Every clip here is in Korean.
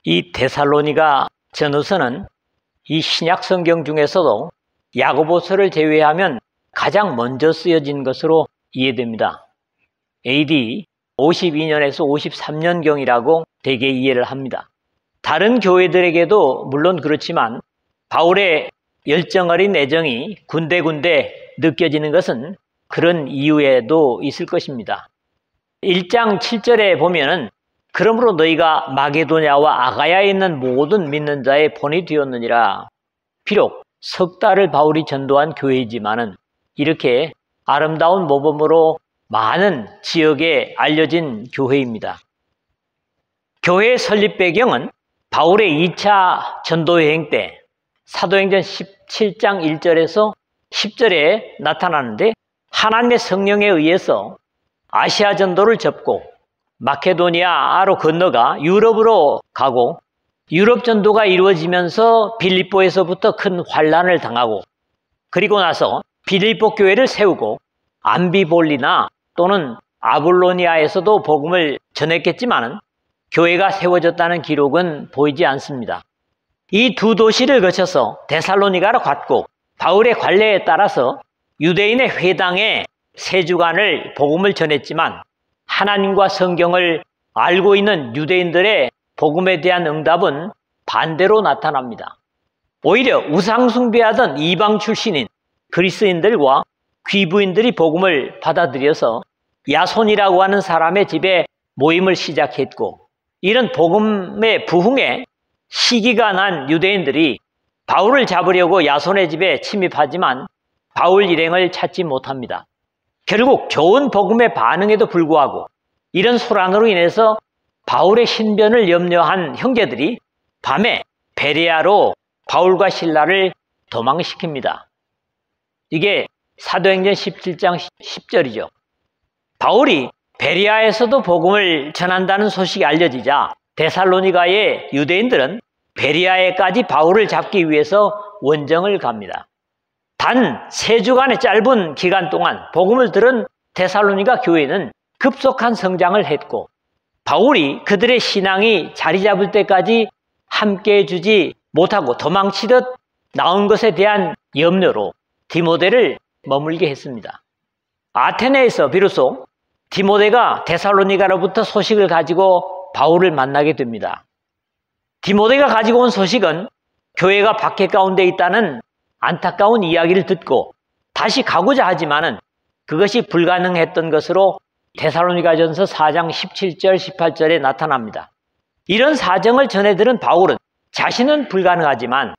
이 데살로니가 전후서는 이 신약 성경 중에서도 야고보서를 제외하면 가장 먼저 쓰여진 것으로 이해됩니다. AD 52년에서 53년경이라고 대개 이해를 합니다. 다른 교회들에게도 물론 그렇지만 바울의 열정어린 애정이 군데군데 느껴지는 것은 그런 이유에도 있을 것입니다. 1장 7절에 보면은 그러므로 너희가 마게도냐와 아가야에 있는 모든 믿는 자의 본이 되었느니라. 비록 석 달을 바울이 전도한 교회이지만은 이렇게 아름다운 모범으로 많은 지역에 알려진 교회입니다. 교회의 설립 배경은 바울의 2차 전도 여행 때 사도행전 17장 1절에서 10절에 나타나는데 하나님의 성령에 의해서 아시아 전도를 접고 마케도니아로 건너가 유럽으로 가고 유럽 전도가 이루어지면서 빌립보에서부터 큰 환란을 당하고 그리고 나서 빌립보 교회를 세우고 암비볼리나 또는 아볼로니아에서도 복음을 전했겠지만은 교회가 세워졌다는 기록은 보이지 않습니다. 이 두 도시를 거쳐서 데살로니가로 갔고 바울의 관례에 따라서 유대인의 회당에 3주간을 복음을 전했지만 하나님과 성경을 알고 있는 유대인들의 복음에 대한 응답은 반대로 나타납니다. 오히려 우상 숭배하던 이방 출신인 그리스인들과 귀부인들이 복음을 받아들여서 야손이라고 하는 사람의 집에 모임을 시작했고 이런 복음의 부흥에 시기가 난 유대인들이 바울을 잡으려고 야손의 집에 침입하지만 바울 일행을 찾지 못합니다. 결국 좋은 복음의 반응에도 불구하고 이런 소란으로 인해서 바울의 신변을 염려한 형제들이 밤에 베레아로 바울과 실라를 도망시킵니다. 이게 사도행전 17장 10절이죠. 바울이 베레아에서도 복음을 전한다는 소식이 알려지자 데살로니가의 유대인들은 베레아에까지 바울을 잡기 위해서 원정을 갑니다. 단 3주간의 짧은 기간 동안 복음을 들은 데살로니가 교회는 급속한 성장을 했고 바울이 그들의 신앙이 자리 잡을 때까지 함께해 주지 못하고 도망치듯 나온 것에 대한 염려로 디모데를 머물게 했습니다. 아테네에서 비로소 디모데가 데살로니가로부터 소식을 가지고 바울을 만나게 됩니다. 디모데가 가지고 온 소식은 교회가 박해 가운데 있다는 안타까운 이야기를 듣고 다시 가고자 하지만은 그것이 불가능했던 것으로 데살로니가전서 4장 17절 18절에 나타납니다. 이런 사정을 전해 들은 바울은 자신은 불가능하지만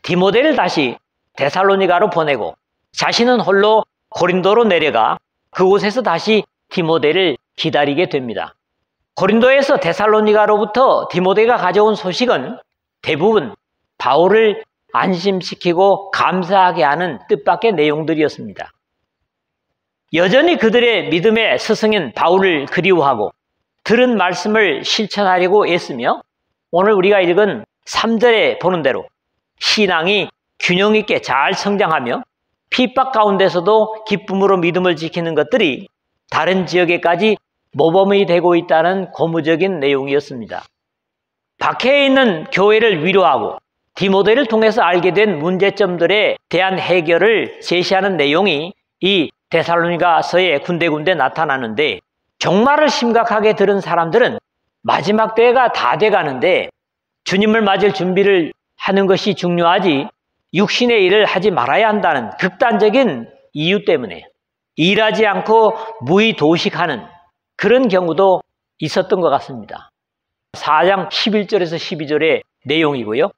디모데를 다시 데살로니가로 보내고 자신은 홀로 고린도로 내려가 그곳에서 다시 디모데를 기다리게 됩니다. 고린도에서 데살로니가로부터 디모데가 가져온 소식은 대부분 바울을 안심시키고 감사하게 하는 뜻밖의 내용들이었습니다. 여전히 그들의 믿음의 스승인 바울을 그리워하고 들은 말씀을 실천하려고 애쓰며 오늘 우리가 읽은 3절에 보는 대로 신앙이 균형 있게 잘 성장하며 핍박 가운데서도 기쁨으로 믿음을 지키는 것들이 다른 지역에까지 모범이 되고 있다는 고무적인 내용이었습니다. 박해에 있는 교회를 위로하고 디모데를 통해서 알게 된 문제점들에 대한 해결을 제시하는 내용이 이 데살로니가서에 군데군데 나타나는데 종말을 심각하게 들은 사람들은 마지막 때가 다 돼가는데 주님을 맞을 준비를 하는 것이 중요하지 육신의 일을 하지 말아야 한다는 극단적인 이유 때문에 일하지 않고 무의도식하는 그런 경우도 있었던 것 같습니다. 4장 11절에서 12절의 내용이고요.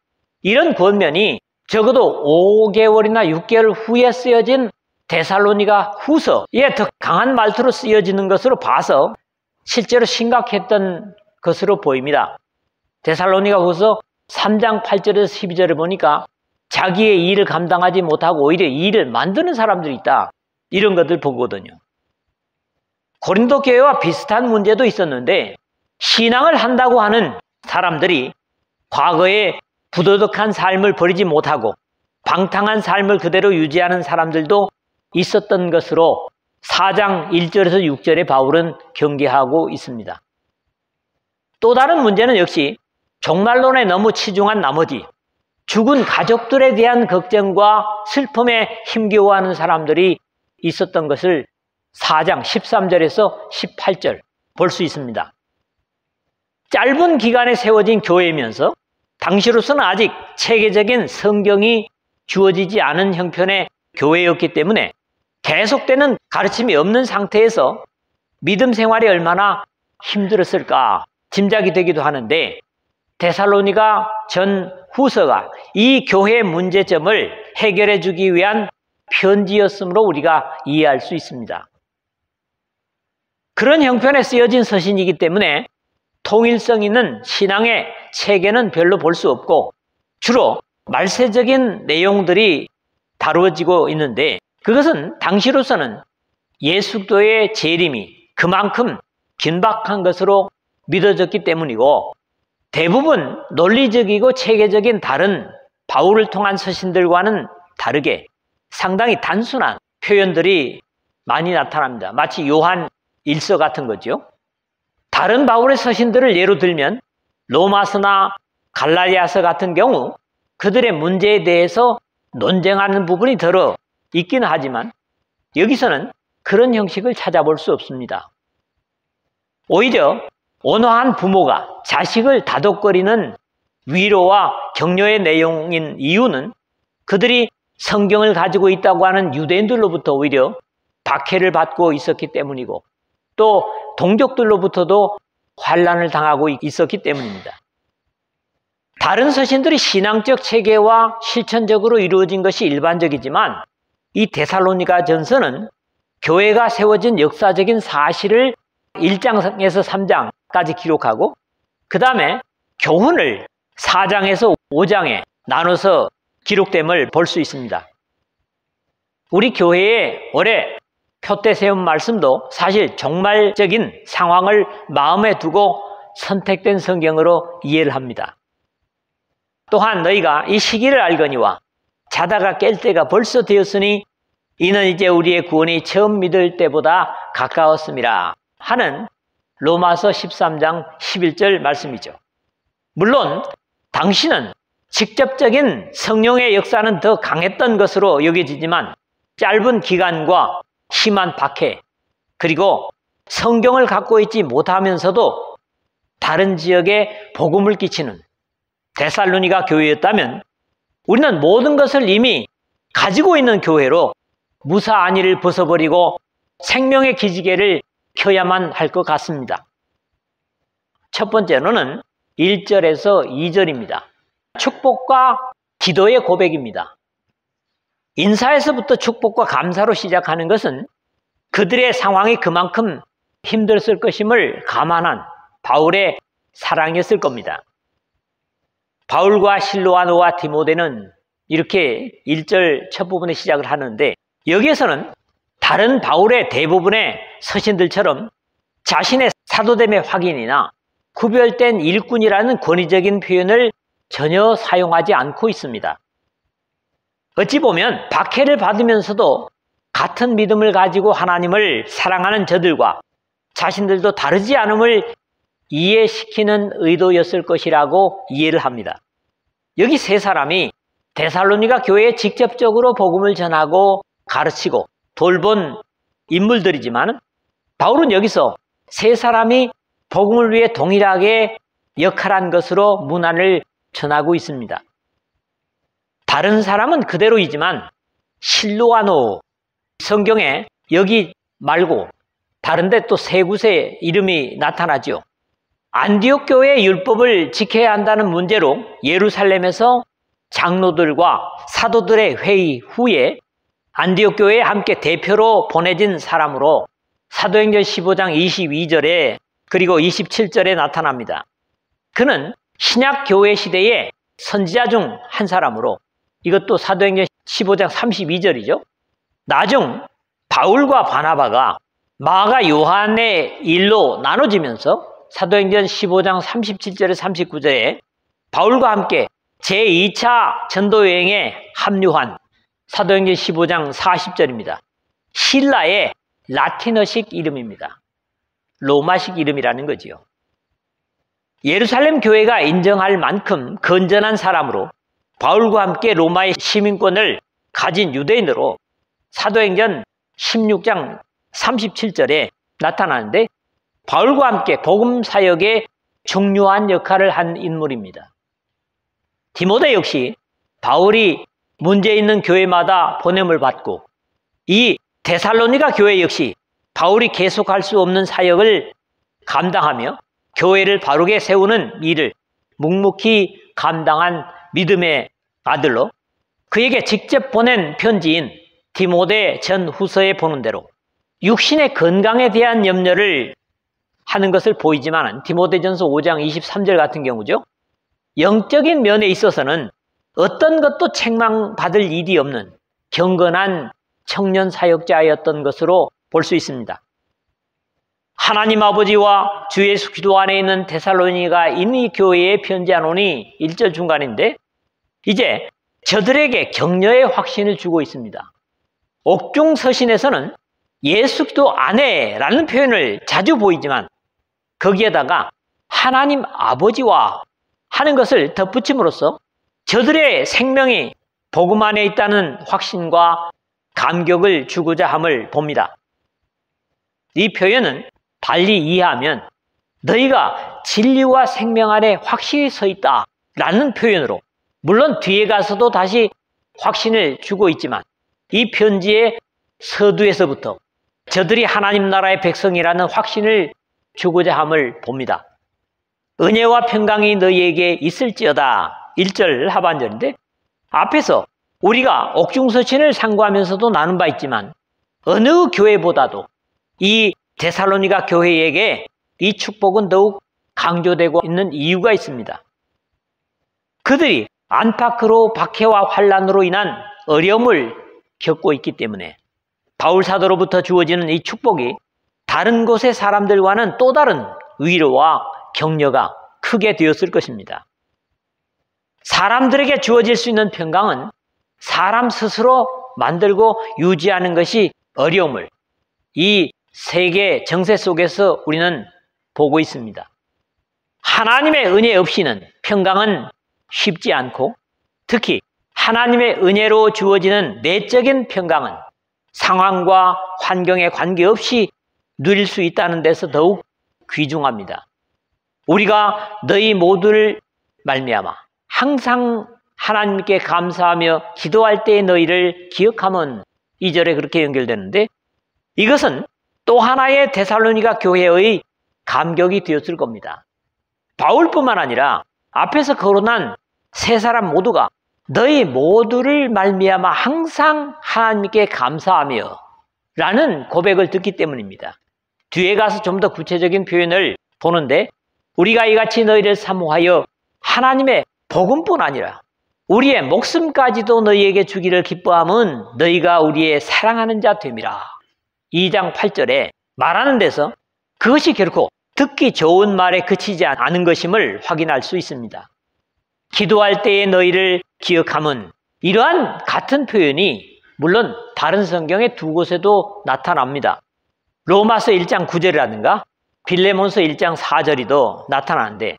이런 권면이 적어도 5개월이나 6개월 후에 쓰여진 데살로니가 후서에 더 강한 말투로 쓰여지는 것으로 봐서 실제로 심각했던 것으로 보입니다. 데살로니가 후서 3장 8절에서 12절을 보니까 자기의 일을 감당하지 못하고 오히려 일을 만드는 사람들이 있다. 이런 것들 보거든요. 고린도 교회와 비슷한 문제도 있었는데 신앙을 한다고 하는 사람들이 과거에 부도덕한 삶을 버리지 못하고 방탕한 삶을 그대로 유지하는 사람들도 있었던 것으로 4장 1절에서 6절에 바울은 경계하고 있습니다. 또 다른 문제는 역시 종말론에 너무 치중한 나머지 죽은 가족들에 대한 걱정과 슬픔에 힘겨워하는 사람들이 있었던 것을 4장 13절에서 18절 볼 수 있습니다. 짧은 기간에 세워진 교회이면서 당시로서는 아직 체계적인 성경이 주어지지 않은 형편의 교회였기 때문에 계속되는 가르침이 없는 상태에서 믿음 생활이 얼마나 힘들었을까 짐작이 되기도 하는데, 데살로니가 전 후서가 이 교회의 문제점을 해결해 주기 위한 편지였으므로 우리가 이해할 수 있습니다. 그런 형편에 쓰여진 서신이기 때문에 통일성 있는 신앙의 체계는 별로 볼 수 없고 주로 말세적인 내용들이 다루어지고 있는데, 그것은 당시로서는 예수도의 재림이 그만큼 긴박한 것으로 믿어졌기 때문이고, 대부분 논리적이고 체계적인 다른 바울을 통한 서신들과는 다르게 상당히 단순한 표현들이 많이 나타납니다. 마치 요한 일서 같은 거죠. 다른 바울의 서신들을 예로 들면 로마서나 갈라디아서 같은 경우 그들의 문제에 대해서 논쟁하는 부분이 들어 있기는 하지만 여기서는 그런 형식을 찾아볼 수 없습니다. 오히려 온화한 부모가 자식을 다독거리는 위로와 격려의 내용인 이유는 그들이 성경을 가지고 있다고 하는 유대인들로부터 오히려 박해를 받고 있었기 때문이고, 또 동족들로부터도 환난을 당하고 있었기 때문입니다. 다른 서신들이 신앙적 체계와 실천적으로 이루어진 것이 일반적이지만 이 데살로니가 전서는 교회가 세워진 역사적인 사실을 1장에서 3장까지 기록하고, 그 다음에 교훈을 4장에서 5장에 나눠서 기록됨을 볼 수 있습니다. 우리 교회에 올해 표대 세운 말씀도 사실 종말적인 상황을 마음에 두고 선택된 성경으로 이해를 합니다. 또한 너희가 이 시기를 알거니와 자다가 깰 때가 벌써 되었으니 이는 이제 우리의 구원이 처음 믿을 때보다 가까웠음이라 하는 로마서 13장 11절 말씀이죠. 물론 당시는 직접적인 성령의 역사는 더 강했던 것으로 여겨지지만 짧은 기간과 심한 박해, 그리고 성경을 갖고 있지 못하면서도 다른 지역에 복음을 끼치는 데살로니가 교회였다면 우리는 모든 것을 이미 가지고 있는 교회로 무사 안위를 벗어버리고 생명의 기지개를 켜야만 할 것 같습니다. 첫 번째로는 1절에서 2절입니다. 축복과 기도의 고백입니다. 인사에서부터 축복과 감사로 시작하는 것은 그들의 상황이 그만큼 힘들었을 것임을 감안한 바울의 사랑이었을 겁니다. 바울과 실로아노와 디모데는 이렇게 1절 첫 부분에 시작을 하는데, 여기에서는 다른 바울의 대부분의 서신들처럼 자신의 사도됨의 확인이나 구별된 일꾼이라는 권위적인 표현을 전혀 사용하지 않고 있습니다. 어찌 보면 박해를 받으면서도 같은 믿음을 가지고 하나님을 사랑하는 저들과 자신들도 다르지 않음을 이해시키는 의도였을 것이라고 이해를 합니다. 여기 세 사람이 데살로니가 교회에 직접적으로 복음을 전하고 가르치고 돌본 인물들이지만, 바울은 여기서 세 사람이 복음을 위해 동일하게 역할한 것으로 문안을 전하고 있습니다. 다른 사람은 그대로이지만 실로아노, 성경에 여기 말고 다른데 또 세 곳의 이름이 나타나죠. 안디옥 교회의 율법을 지켜야 한다는 문제로 예루살렘에서 장로들과 사도들의 회의 후에 안디옥 교회에 함께 대표로 보내진 사람으로 사도행전 15장 22절에 그리고 27절에 나타납니다. 그는 신약 교회 시대의 선지자 중 한 사람으로, 이것도 사도행전 15장 32절이죠. 나중 바울과 바나바가 마가 요한의 일로 나눠지면서 사도행전 15장 37절에 39절에 바울과 함께 제2차 전도여행에 합류한 사도행전 15장 40절입니다. 신라의 라틴어식 이름입니다. 로마식 이름이라는 거지요. 예루살렘 교회가 인정할 만큼 건전한 사람으로 바울과 함께 로마의 시민권을 가진 유대인으로 사도행전 16장 37절에 나타나는데 바울과 함께 복음 사역에 중요한 역할을 한 인물입니다. 디모데 역시 바울이 문제 있는 교회마다 보냄을 받고 이 데살로니가 교회 역시 바울이 계속할 수 없는 사역을 감당하며 교회를 바르게 세우는 일을 묵묵히 감당한 믿음의 아들로 그에게 직접 보낸 편지인 디모데 전후서에 보는 대로 육신의 건강에 대한 염려를 하는 것을 보이지만 디모데전서 5장 23절 같은 경우죠. 영적인 면에 있어서는 어떤 것도 책망받을 일이 없는 경건한 청년 사역자였던 것으로 볼 수 있습니다. 하나님 아버지와 주 예수 그리스도 안에 있는 데살로니가인 이 교회에 편지하노니 1절 중간인데 이제 저들에게 격려의 확신을 주고 있습니다. 옥중서신에서는 예수 그리스도 안에라는 표현을 자주 보이지만 거기에다가 하나님 아버지와 하는 것을 덧붙임으로써 저들의 생명이 복음 안에 있다는 확신과 감격을 주고자 함을 봅니다. 이 표현은 달리 이해하면 너희가 진리와 생명 안에 확실히 서 있다라는 표현으로 물론 뒤에 가서도 다시 확신을 주고 있지만 이 편지의 서두에서부터 저들이 하나님 나라의 백성이라는 확신을 주고자 함을 봅니다. 은혜와 평강이 너희에게 있을지어다 1절 하반절인데 앞에서 우리가 옥중서신을 상고하면서도 나눈 바 있지만 어느 교회보다도 이 데살로니가 교회에게 이 축복은 더욱 강조되고 있는 이유가 있습니다. 그들이 안팎으로 박해와 환난으로 인한 어려움을 겪고 있기 때문에 바울 사도로부터 주어지는 이 축복이 다른 곳의 사람들과는 또 다른 위로와 격려가 크게 되었을 것입니다. 사람들에게 주어질 수 있는 평강은 사람 스스로 만들고 유지하는 것이 어려움을 이 세계 정세 속에서 우리는 보고 있습니다. 하나님의 은혜 없이는 평강은 쉽지 않고 특히 하나님의 은혜로 주어지는 내적인 평강은 상황과 환경에 관계없이 누릴 수 있다는 데서 더욱 귀중합니다. 우리가 너희 모두를 말미암아 항상 하나님께 감사하며 기도할 때의 너희를 기억하면 2절에 그렇게 연결되는데 이것은 또 하나의 데살로니가 교회의 감격이 되었을 겁니다. 바울뿐만 아니라 앞에서 거론한 세 사람 모두가 너희 모두를 말미암아 항상 하나님께 감사하며 라는 고백을 듣기 때문입니다. 뒤에 가서 좀 더 구체적인 표현을 보는데 우리가 이같이 너희를 사모하여 하나님의 복음뿐 아니라 우리의 목숨까지도 너희에게 주기를 기뻐함은 너희가 우리의 사랑하는 자 됨이라. 2장 8절에 말하는 데서 그것이 결코 듣기 좋은 말에 그치지 않은 것임을 확인할 수 있습니다. 기도할 때에 너희를 기억함은 이러한 같은 표현이 물론 다른 성경의 두 곳에도 나타납니다. 로마서 1장 9절이라든가 빌레몬서 1장 4절이도 나타나는데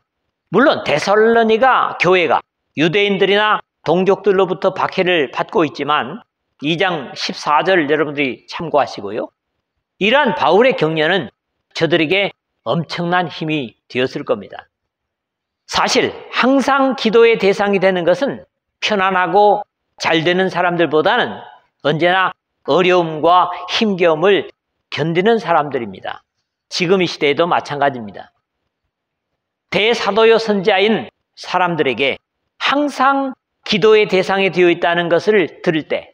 물론 데살로니가 교회가 유대인들이나 동족들로부터 박해를 받고 있지만 2장 14절 여러분들이 참고하시고요. 이러한 바울의 격려는 저들에게 엄청난 힘이 되었을 겁니다. 사실 항상 기도의 대상이 되는 것은 편안하고 잘 되는 사람들보다는 언제나 어려움과 힘겨움을 견디는 사람들입니다. 지금 이 시대에도 마찬가지입니다. 대사도요 선지자인 사람들에게 항상 기도의 대상이 되어 있다는 것을 들을 때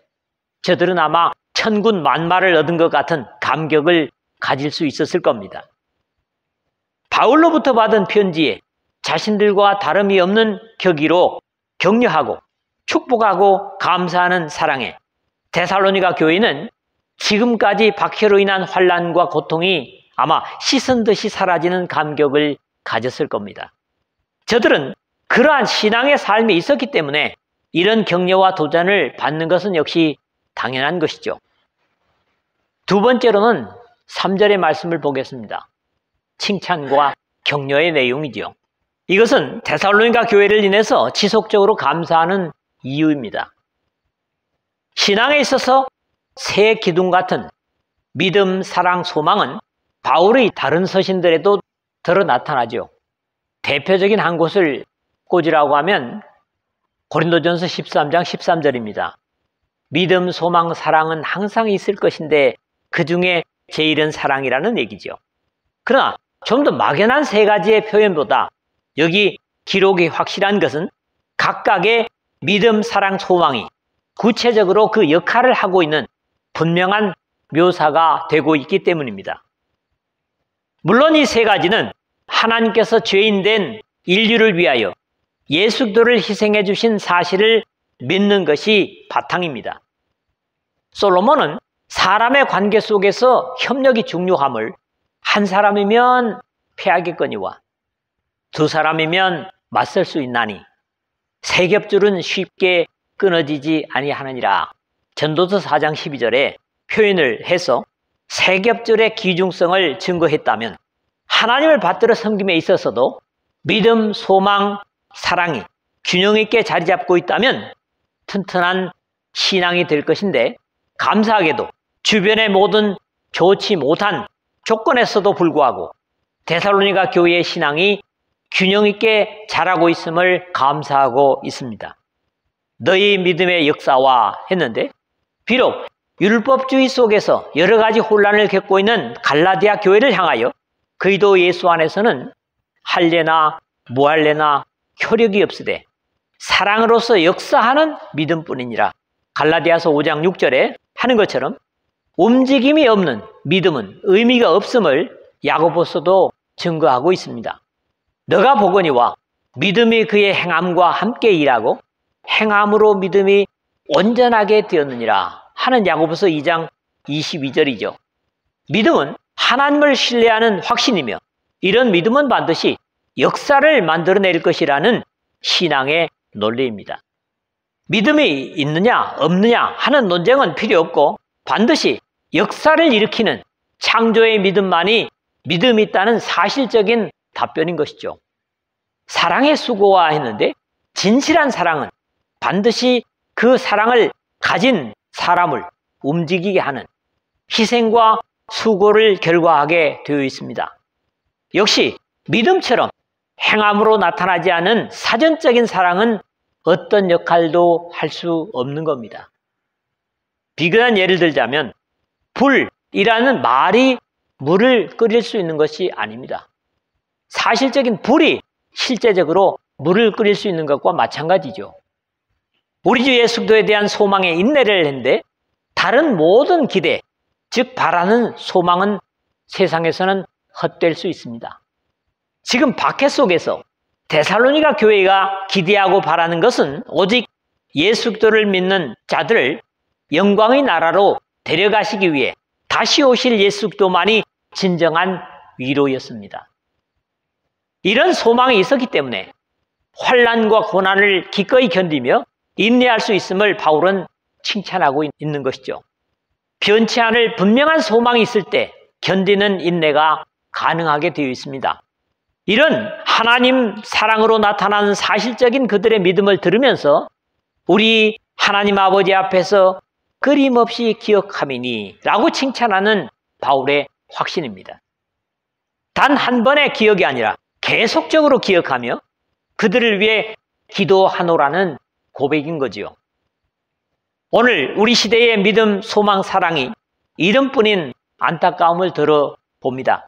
저들은 아마 천군 만마를 얻은 것 같은 감격을 가질 수 있었을 겁니다. 바울로부터 받은 편지에 자신들과 다름이 없는 격의로 격려하고 축복하고 감사하는 사랑에 데살로니가 교회는 지금까지 박해로 인한 환난과 고통이 아마 씻은 듯이 사라지는 감격을 가졌을 겁니다. 저들은 그러한 신앙의 삶이 있었기 때문에 이런 격려와 도전을 받는 것은 역시 당연한 것이죠. 두 번째로는 3절의 말씀을 보겠습니다. 칭찬과 격려의 내용이죠. 이것은 데살로니가 교회를 인해서 지속적으로 감사하는 이유입니다. 신앙에 있어서 새 기둥 같은 믿음, 사랑, 소망은 바울의 다른 서신들에도 들어 나타나죠. 대표적인 한 곳을 꽂으라고 하면 고린도전서 13장 13절입니다. 믿음, 소망, 사랑은 항상 있을 것인데 그 중에 제일은 사랑이라는 얘기죠. 그러나 좀 더 막연한 세 가지의 표현보다 여기 기록이 확실한 것은 각각의 믿음, 사랑, 소망이 구체적으로 그 역할을 하고 있는 분명한 묘사가 되고 있기 때문입니다. 물론 이 세 가지는 하나님께서 죄인된 인류를 위하여 예수 그리스도를 희생해 주신 사실을 믿는 것이 바탕입니다. 솔로몬은 사람의 관계 속에서 협력이 중요함을 한 사람이면 패하겠거니와 두 사람이면 맞설 수 있나니 세 겹줄은 쉽게 끊어지지 아니하느니라. 전도서 4장 12절에 표현을 해서 세 겹줄의 귀중성을 증거했다면 하나님을 받들어 섬김에 있어서도 믿음, 소망, 사랑이 균형 있게 자리 잡고 있다면 튼튼한 신앙이 될 것인데 감사하게도 주변의 모든 좋지 못한 조건에서도 불구하고 데살로니가 교회의 신앙이 균형 있게 자라고 있음을 감사하고 있습니다. 너희 믿음의 역사와 했는데 비록 율법주의 속에서 여러 가지 혼란을 겪고 있는 갈라디아 교회를 향하여 그리스도 예수 안에서는 할례나 무할례나 효력이 없으되 사랑으로서 역사하는 믿음뿐이니라. 갈라디아서 5장 6절에 하는 것처럼 움직임이 없는 믿음은 의미가 없음을 야고보서도 증거하고 있습니다. 너가 보거니와 믿음이 그의 행함과 함께 일하고 행함으로 믿음이 온전하게 되었느니라 하는 야고보서 2장 22절이죠. 믿음은 하나님을 신뢰하는 확신이며 이런 믿음은 반드시 역사를 만들어낼 것이라는 신앙의 논리입니다. 믿음이 있느냐 없느냐 하는 논쟁은 필요 없고 반드시 역사를 일으키는 창조의 믿음만이 믿음이 있다는 사실적인 답변인 것이죠. 사랑의 수고와 했는데 진실한 사랑은 반드시 그 사랑을 가진 사람을 움직이게 하는 희생과 수고를 결과하게 되어 있습니다. 역시 믿음처럼 행함으로 나타나지 않은 사전적인 사랑은 어떤 역할도 할 수 없는 겁니다. 비근한 예를 들자면 불이라는 말이 물을 끓일 수 있는 것이 아닙니다. 사실적인 불이 실제적으로 물을 끓일 수 있는 것과 마찬가지죠. 우리 주 예수 그리스도에 대한 소망에 인내를 했는데 다른 모든 기대, 즉 바라는 소망은 세상에서는 헛될 수 있습니다. 지금 박해 속에서 데살로니가 교회가 기대하고 바라는 것은 오직 예수 그리스도를 믿는 자들을 영광의 나라로 데려가시기 위해 다시 오실 예수 그리스도만이 진정한 위로였습니다. 이런 소망이 있었기 때문에 환난과 고난을 기꺼이 견디며 인내할 수 있음을 바울은 칭찬하고 있는 것이죠. 변치 않을 분명한 소망이 있을 때 견디는 인내가 가능하게 되어 있습니다. 이런 하나님 사랑으로 나타나는 사실적인 그들의 믿음을 들으면서 우리 하나님 아버지 앞에서 끊임없이 기억함이니 라고 칭찬하는 바울의 확신입니다. 단 한 번의 기억이 아니라 계속적으로 기억하며 그들을 위해 기도하노라는 고백인 거지요. 오늘 우리 시대의 믿음, 소망, 사랑이 이름뿐인 안타까움을 들어봅니다.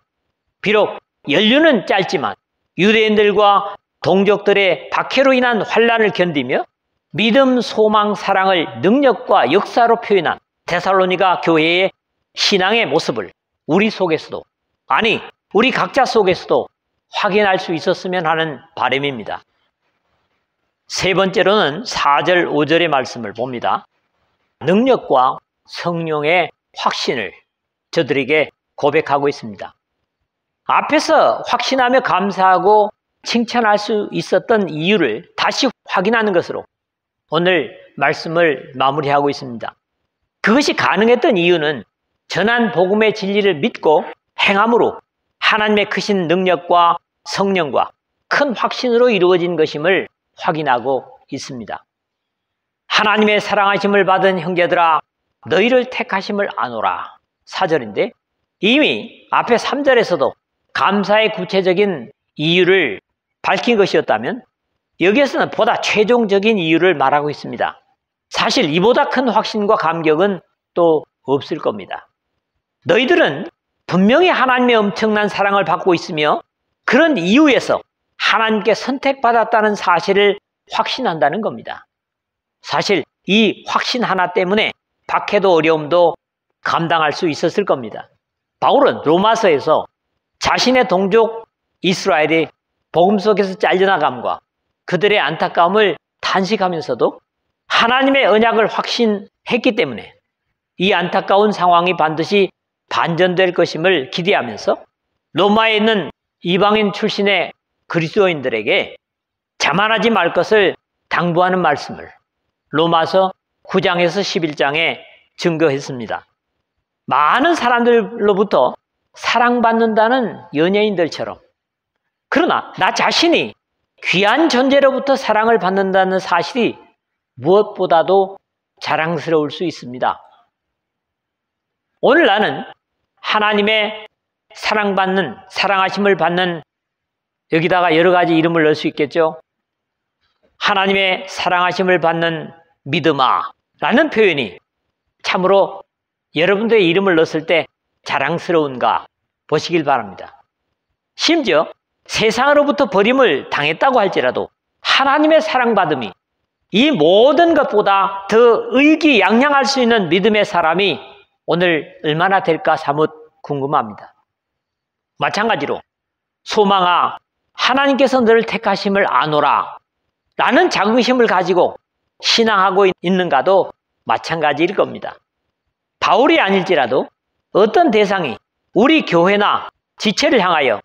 비록 연륜은 짧지만 유대인들과 동족들의 박해로 인한 환난을 견디며 믿음, 소망, 사랑을 능력과 역사로 표현한 데살로니가 교회의 신앙의 모습을 우리 속에서도, 아니 우리 각자 속에서도 확인할 수 있었으면 하는 바람입니다. 세 번째로는 4절, 5절의 말씀을 봅니다. 능력과 성령의 확신을 저들에게 고백하고 있습니다. 앞에서 확신하며 감사하고 칭찬할 수 있었던 이유를 다시 확인하는 것으로 오늘 말씀을 마무리하고 있습니다. 그것이 가능했던 이유는 전한 복음의 진리를 믿고 행함으로 하나님의 크신 능력과 성령과 큰 확신으로 이루어진 것임을 확인하고 있습니다. 하나님의 사랑하심을 받은 형제들아 너희를 택하심을 아노라. 4절인데 이미 앞에 3절에서도 감사의 구체적인 이유를 밝힌 것이었다면 여기에서는 보다 최종적인 이유를 말하고 있습니다. 사실 이보다 큰 확신과 감격은 또 없을 겁니다. 너희들은 분명히 하나님의 엄청난 사랑을 받고 있으며 그런 이유에서 하나님께 선택받았다는 사실을 확신한다는 겁니다. 사실 이 확신 하나 때문에 박해도 어려움도 감당할 수 있었을 겁니다. 바울은 로마서에서 자신의 동족 이스라엘이 복음 속에서 잘려나감과 그들의 안타까움을 탄식하면서도 하나님의 언약을 확신했기 때문에 이 안타까운 상황이 반드시 반전될 것임을 기대하면서 로마에 있는 이방인 출신의 그리스도인들에게 자만하지 말 것을 당부하는 말씀을 로마서 9장에서 11장에 증거했습니다. 많은 사람들로부터 사랑받는다는 연예인들처럼 그러나 나 자신이 귀한 존재로부터 사랑을 받는다는 사실이 무엇보다도 자랑스러울 수 있습니다. 오늘 나는 하나님의 사랑받는, 사랑하심을 받는 여기다가 여러 가지 이름을 넣을 수 있겠죠. 하나님의 사랑하심을 받는 믿음아 라는 표현이 참으로 여러분들의 이름을 넣었을 때 자랑스러운가 보시길 바랍니다. 심지어 세상으로부터 버림을 당했다고 할지라도 하나님의 사랑받음이 이 모든 것보다 더 의기양양할 수 있는 믿음의 사람이 오늘 얼마나 될까 사뭇 궁금합니다. 마찬가지로 소망아 하나님께서 너를 택하심을 아노라 라는 자긍심을 가지고 신앙하고 있는가도 마찬가지일 겁니다. 바울이 아닐지라도 어떤 대상이 우리 교회나 지체를 향하여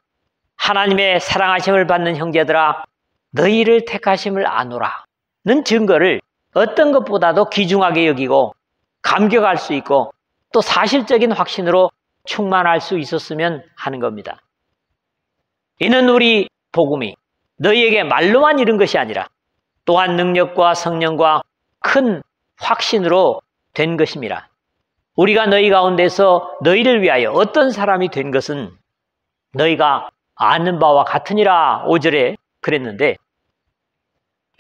하나님의 사랑하심을 받는 형제들아 너희를 택하심을 아노라 는 증거를 어떤 것보다도 귀중하게 여기고 감격할 수 있고 또 사실적인 확신으로 충만할 수 있었으면 하는 겁니다. 이는 우리 복음이 너희에게 말로만 이른 것이 아니라 또한 능력과 성령과 큰 확신으로 된 것임이라. 우리가 너희 가운데서 너희를 위하여 어떤 사람이 된 것은 너희가 아는 바와 같으니라 5절에 그랬는데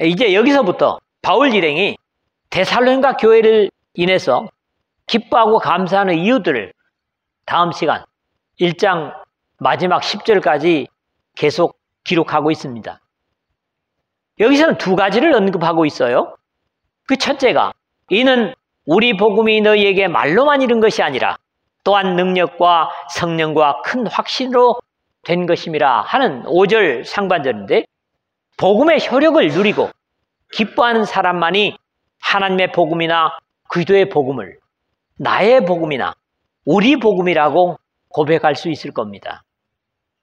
이제 여기서부터 바울 일행이 데살로니가 교회를 인해서 기뻐하고 감사하는 이유들을 다음 시간 1장 마지막 10절까지 계속 기록하고 있습니다. 여기서는 두 가지를 언급하고 있어요. 그 첫째가 이는 우리 복음이 너희에게 말로만 이른 것이 아니라 또한 능력과 성령과 큰 확신으로 된 것임이라 하는 5절 상반절인데 복음의 효력을 누리고 기뻐하는 사람만이 하나님의 복음이나 그리스도의 복음을 나의 복음이나 우리 복음이라고 고백할 수 있을 겁니다.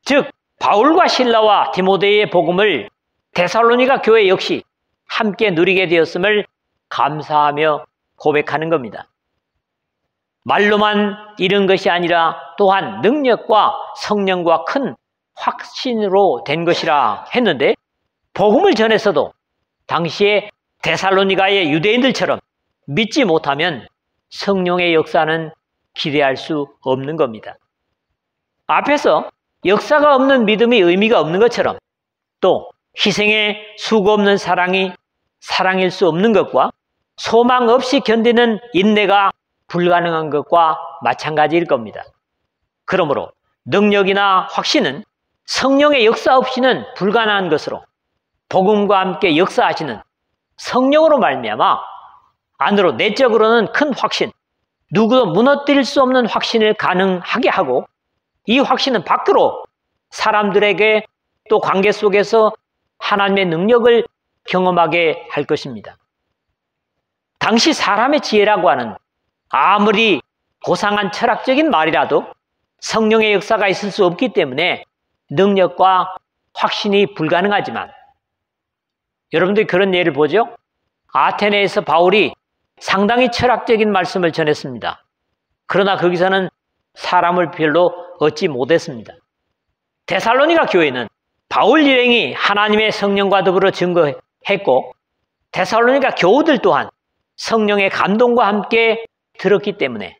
즉 바울과 실라와 디모데의 복음을 데살로니가 교회 역시 함께 누리게 되었음을 감사하며 고백하는 겁니다. 말로만 이른 것이 아니라 또한 능력과 성령과 큰 확신으로 된 것이라 했는데 복음을 전해서도 당시에 데살로니가의 유대인들처럼 믿지 못하면 성령의 역사는 기대할 수 없는 겁니다. 앞에서 역사가 없는 믿음이 의미가 없는 것처럼 또 희생에 수고 없는 사랑이 사랑일 수 없는 것과 소망 없이 견디는 인내가 불가능한 것과 마찬가지일 겁니다. 그러므로 능력이나 확신은 성령의 역사 없이는 불가능한 것으로 복음과 함께 역사하시는 성령으로 말미암아 안으로 내적으로는 큰 확신, 누구도 무너뜨릴 수 없는 확신을 가능하게 하고 이 확신은 밖으로 사람들에게 또 관계 속에서 하나님의 능력을 경험하게 할 것입니다. 당시 사람의 지혜라고 하는 아무리 고상한 철학적인 말이라도 성령의 역사가 있을 수 없기 때문에 능력과 확신이 불가능하지만 여러분들이 그런 예를 보죠? 아테네에서 바울이 상당히 철학적인 말씀을 전했습니다. 그러나 거기서는 사람을 별로 얻지 못했습니다. 데살로니가 교회는 바울 일행이 하나님의 성령과 더불어 증거했고 데살로니가 교우들 또한 성령의 감동과 함께 들었기 때문에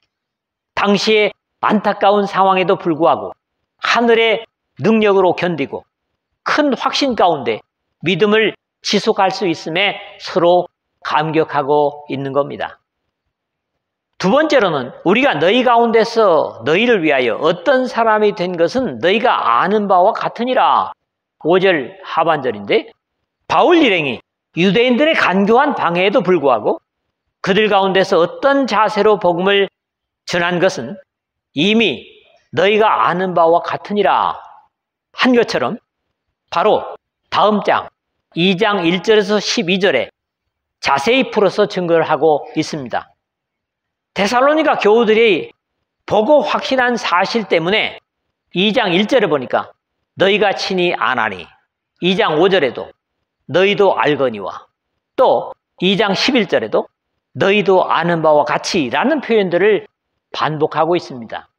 당시의 안타까운 상황에도 불구하고 하늘의 능력으로 견디고 큰 확신 가운데 믿음을 지속할 수 있음에 서로 감격하고 있는 겁니다. 두 번째로는 우리가 너희 가운데서 너희를 위하여 어떤 사람이 된 것은 너희가 아는 바와 같으니라. 5절 하반절인데 바울 일행이 유대인들의 간교한 방해에도 불구하고 그들 가운데서 어떤 자세로 복음을 전한 것은 이미 너희가 아는 바와 같으니라 한 것처럼 바로 다음 장 2장 1절에서 12절에 자세히 풀어서 증거를 하고 있습니다. 데살로니가 교우들이 보고 확신한 사실 때문에 2장 1절에 보니까 너희가 친히 아나니 2장 5절에도 너희도 알거니와 또 2장 11절에도 너희도 아는 바와 같이 라는 표현들을 반복하고 있습니다.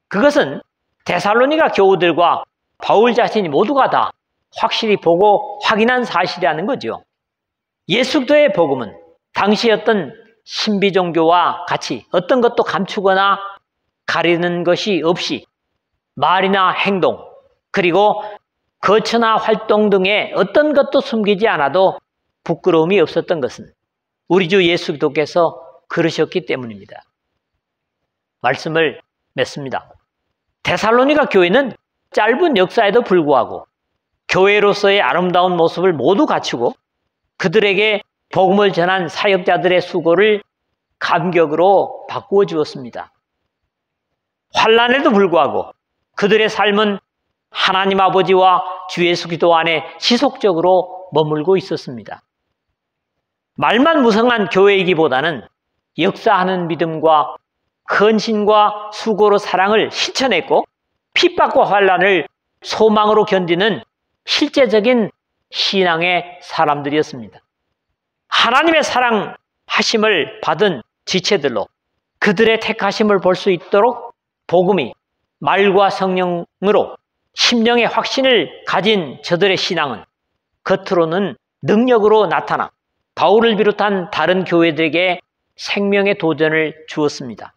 그것은 데살로니가 교우들과 바울 자신이 모두가 다 확실히 보고 확인한 사실이라는 거죠. 예수 그리스도의 복음은 당시 어떤 신비 종교와 같이 어떤 것도 감추거나 가리는 것이 없이 말이나 행동 그리고 거처나 활동 등의 어떤 것도 숨기지 않아도 부끄러움이 없었던 것은 우리 주 예수 그리스도께서 그러셨기 때문입니다. 말씀을 맺습니다. 데살로니가 교회는 짧은 역사에도 불구하고 교회로서의 아름다운 모습을 모두 갖추고 그들에게 복음을 전한 사역자들의 수고를 감격으로 바꾸어 주었습니다. 환난에도 불구하고 그들의 삶은 하나님 아버지와 주 예수 그리스도 안에 지속적으로 머물고 있었습니다. 말만 무성한 교회이기보다는 역사하는 믿음과 헌신과 수고로 사랑을 실천했고 핍박과 환난을 소망으로 견디는 실제적인 신앙의 사람들이었습니다. 하나님의 사랑하심을 받은 지체들로 그들의 택하심을 볼 수 있도록 복음이 말과 성령으로 심령의 확신을 가진 저들의 신앙은 겉으로는 능력으로 나타나 바울을 비롯한 다른 교회들에게 생명의 도전을 주었습니다.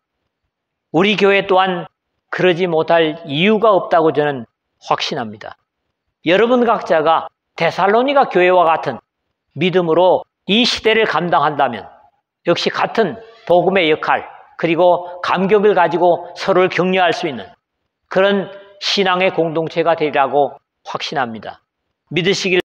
우리 교회 또한 그러지 못할 이유가 없다고 저는 확신합니다. 여러분 각자가 데살로니가 교회와 같은 믿음으로 이 시대를 감당한다면 역시 같은 복음의 역할 그리고 감격을 가지고 서로를 격려할 수 있는 그런 신앙의 공동체가 되리라고 확신합니다. 믿으시길